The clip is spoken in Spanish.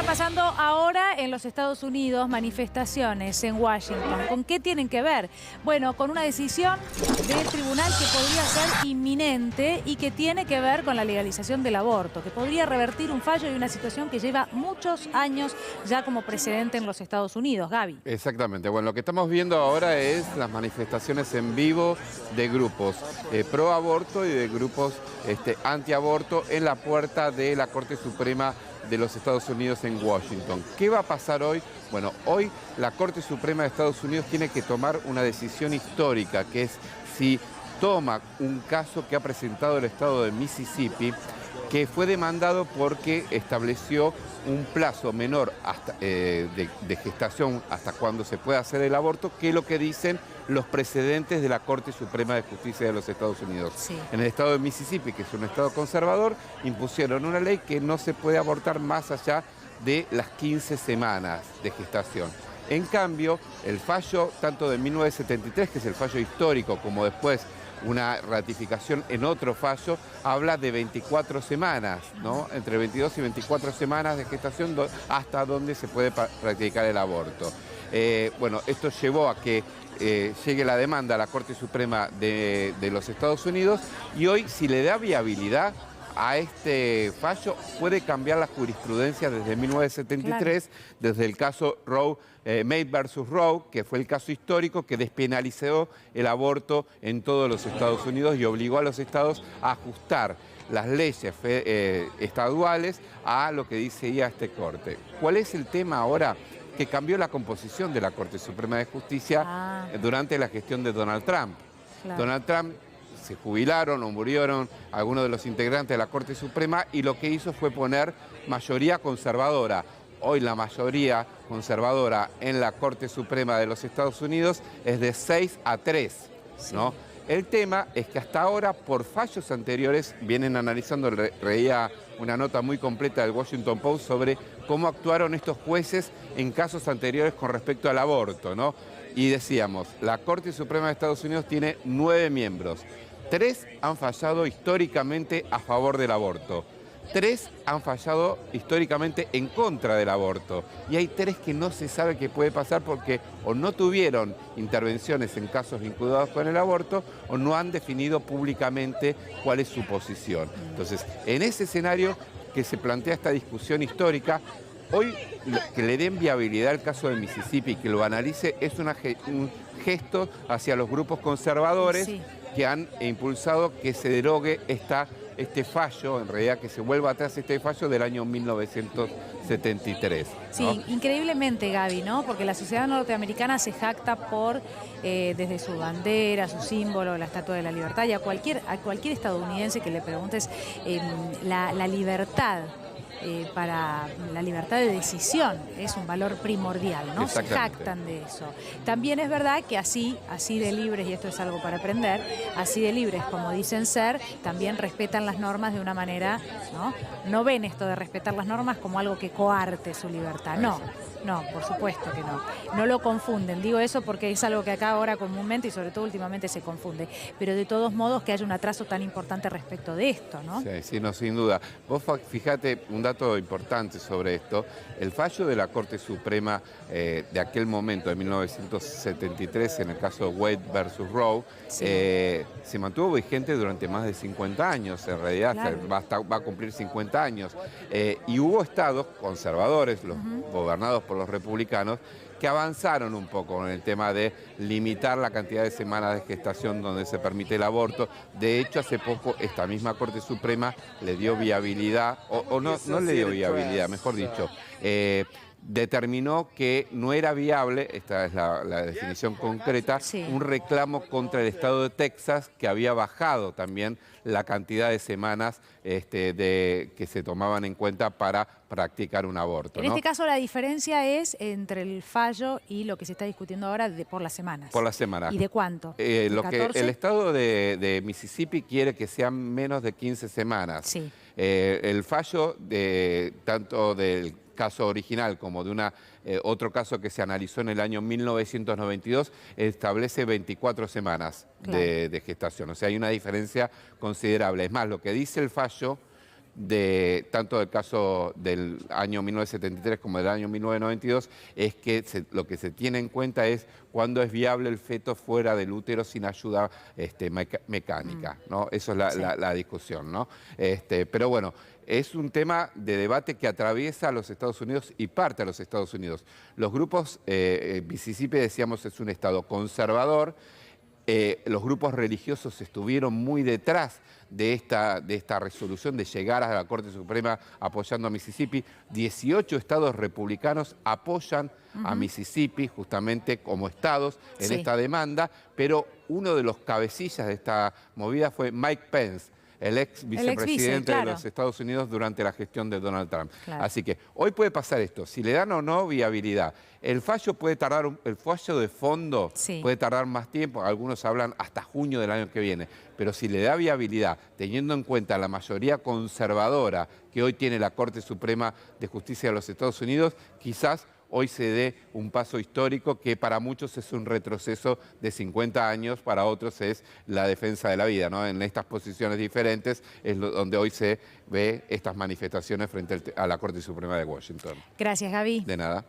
pasando ahora en los Estados Unidos, manifestaciones en Washington. ¿Con qué tienen que ver? Bueno, con una decisión del tribunal que podría ser inminente y que tiene que ver con la legalización del aborto, que podría revertir un fallo y una situación que lleva muchos años ya como precedente en los Estados Unidos. Gaby. Exactamente. Bueno, lo que estamos viendo ahora es las manifestaciones en vivo de grupos pro aborto y de grupos antiaborto en la puerta de la Corte Suprema de los Estados Unidos en Washington. ¿Qué va a pasar hoy? Bueno, hoy la Corte Suprema de Estados Unidos tiene que tomar una decisión histórica, que es si toma un caso que ha presentado el estado de Mississippi, que fue demandado porque estableció un plazo menor hasta, de gestación hasta cuando se puede hacer el aborto, que es lo que dicen los precedentes de la Corte Suprema de Justicia de los Estados Unidos. Sí. En el estado de Mississippi, que es un estado conservador, impusieron una ley que no se puede abortar más allá de las 15 semanas de gestación. En cambio, el fallo tanto de 1973, que es el fallo histórico, como después una ratificación en otro fallo, habla de 24 semanas, ¿no? Entre 22 y 24 semanas de gestación hasta donde se puede practicar el aborto. Bueno, esto llevó a que llegue la demanda a la Corte Suprema de los Estados Unidos y hoy, si le da viabilidad a este fallo, puede cambiar la jurisprudencia desde 1973, claro, desde el caso Roe, Made versus Roe, que fue el caso histórico que despenalizó el aborto en todos los Estados Unidos y obligó a los estados a ajustar las leyes estaduales a lo que dice ya esta Corte. ¿Cuál es el tema ahora? Que cambió la composición de la Corte Suprema de Justicia durante la gestión de Donald Trump. Claro. Donald Trump se jubilaron o murieron algunos de los integrantes de la Corte Suprema y lo que hizo fue poner mayoría conservadora. Hoy la mayoría conservadora en la Corte Suprema de los Estados Unidos es de 6-3, ¿no? Sí. El tema es que hasta ahora, por fallos anteriores, vienen analizando, leía una nota muy completa del Washington Post sobre cómo actuaron estos jueces en casos anteriores con respecto al aborto, ¿no? Y decíamos, la Corte Suprema de Estados Unidos tiene 9 miembros. 3 han fallado históricamente a favor del aborto. 3 han fallado históricamente en contra del aborto. Y hay 3 que no se sabe qué puede pasar porque o no tuvieron intervenciones en casos vinculados con el aborto o no han definido públicamente cuál es su posición. Entonces, en ese escenario que se plantea esta discusión histórica, hoy que le den viabilidad al caso de Mississippi, que lo analice, es un gesto hacia los grupos conservadores, sí, que han impulsado que se derogue este fallo, en realidad que se vuelva atrás este fallo del año 1973. ¿no? Sí, increíblemente, Gaby, ¿no? Porque la sociedad norteamericana se jacta por, desde su bandera, su símbolo, la Estatua de la Libertad, y a cualquier estadounidense que le preguntes la libertad. Para la libertad de decisión es un valor primordial, ¿no? Se jactan de eso. También es verdad que así de libres, y esto es algo para aprender, así de libres como dicen ser, también respetan las normas de una manera, ¿no? No ven esto de respetar las normas como algo que coarte su libertad, no. No, por supuesto que no. No lo confunden. Digo eso porque es algo que acá ahora comúnmente y sobre todo últimamente se confunde. Pero de todos modos que haya un atraso tan importante respecto de esto, ¿no? Sí, sí, no, sin duda. Vos fíjate un dato importante sobre esto. El fallo de la Corte Suprema de aquel momento, de 1973, en el caso Wade versus Roe, sí, se mantuvo vigente durante más de 50 años. En realidad, claro, va a cumplir 50 años. Y hubo estados conservadores, los gobernados por los republicanos, que avanzaron un poco con el tema de limitar la cantidad de semanas de gestación donde se permite el aborto. De hecho, hace poco esta misma Corte Suprema le dio viabilidad, o no le dio viabilidad, mejor dicho, determinó que no era viable, esta es la definición concreta, sí, un reclamo contra el estado de Texas que había bajado también la cantidad de semanas que se tomaban en cuenta para practicar un aborto. En este caso la diferencia es entre el fallo y lo que se está discutiendo ahora por las semanas. Por las semanas. ¿Y de cuánto? Lo que el estado de Mississippi quiere que sean menos de 15 semanas. Sí. El fallo tanto del caso original como de otro caso que se analizó en el año 1992 establece 24 semanas, claro, de gestación. O sea, hay una diferencia considerable. Es más, lo que dice el fallo tanto del caso del año 1973 como del año 1992, es que lo que se tiene en cuenta es cuándo es viable el feto fuera del útero sin ayuda mecánica, ¿no? Eso es la discusión, ¿no? Pero bueno, es un tema de debate que atraviesa a los Estados Unidos y parte a los Estados Unidos. Los grupos, Mississippi, decíamos, es un estado conservador. Los grupos religiosos estuvieron muy detrás de esta resolución de llegar a la Corte Suprema apoyando a Mississippi. 18 estados republicanos apoyan a Mississippi justamente como estados en esta demanda, pero uno de los cabecillas de esta movida fue Mike Pence, el ex vicepresidente de los Estados Unidos durante la gestión de Donald Trump. Claro. Así que hoy puede pasar esto, si le dan o no viabilidad. El fallo puede tardar, el fallo de fondo puede tardar más tiempo, algunos hablan hasta junio del año que viene, pero si le da viabilidad, teniendo en cuenta la mayoría conservadora que hoy tiene la Corte Suprema de Justicia de los Estados Unidos, quizás hoy se dé un paso histórico que para muchos es un retroceso de 50 años, para otros es la defensa de la vida, ¿no? En estas posiciones diferentes es donde hoy se ve estas manifestaciones frente a la Corte Suprema de Washington. Gracias, Gaby. De nada.